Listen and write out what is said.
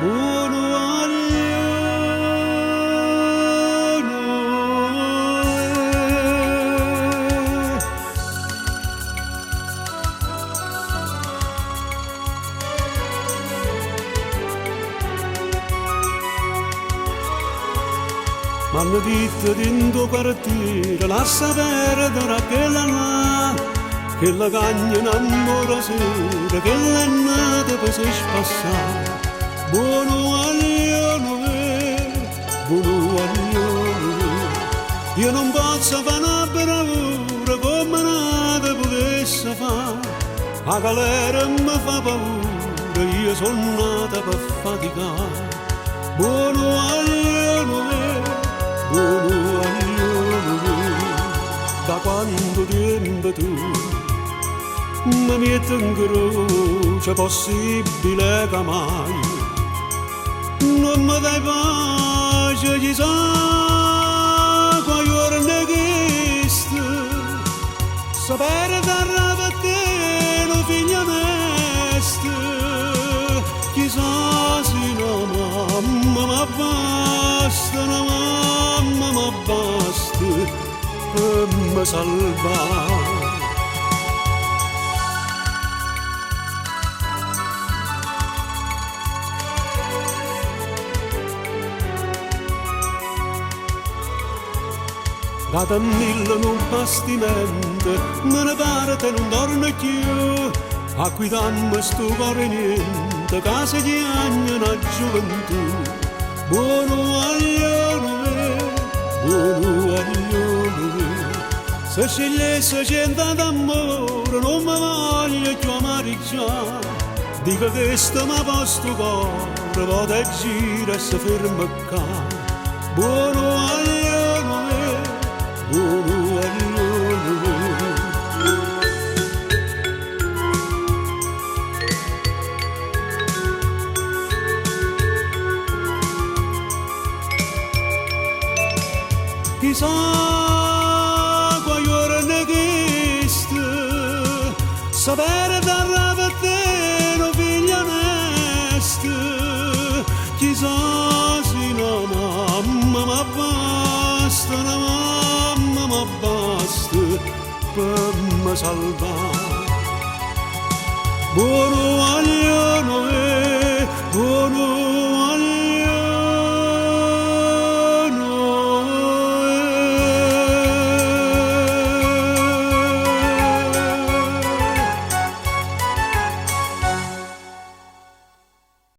buono m'hanno detto di tuo quartiere, lascia perdere quella là, che la cagna innamora sera, che la nata poi si spassa. Buono aglione, buono aglione, io non posso fare una bravura come nata potesse fare, la galera mi fa paura, io sono nata per faticare. Buono aglione, buono aglione, da quando tempo tu mi metti in croce possibile che mai non mi dai pace, chissà quai giorni che sapere darà per te lo figlio onesto, chissà se la mamma mi basta, la mamma mi basta per mi salvare. Da mille non bastimento, me ne pare te non torno più, a guidarmi sto cuore niente, casa di anni una gioventù. Buono aglione, buono aglione, se scegliesse gente d'amore non mi voglio più amaricciare, dico che sto mi posto cuore, vado a girare e si ferma qua. Buono aglione, buono aglione. Chissà quai giorni che sapere darà per te lo figlio onesto, chissà se la mamma mi basta, la mamma mi basta per mi salvare. Buono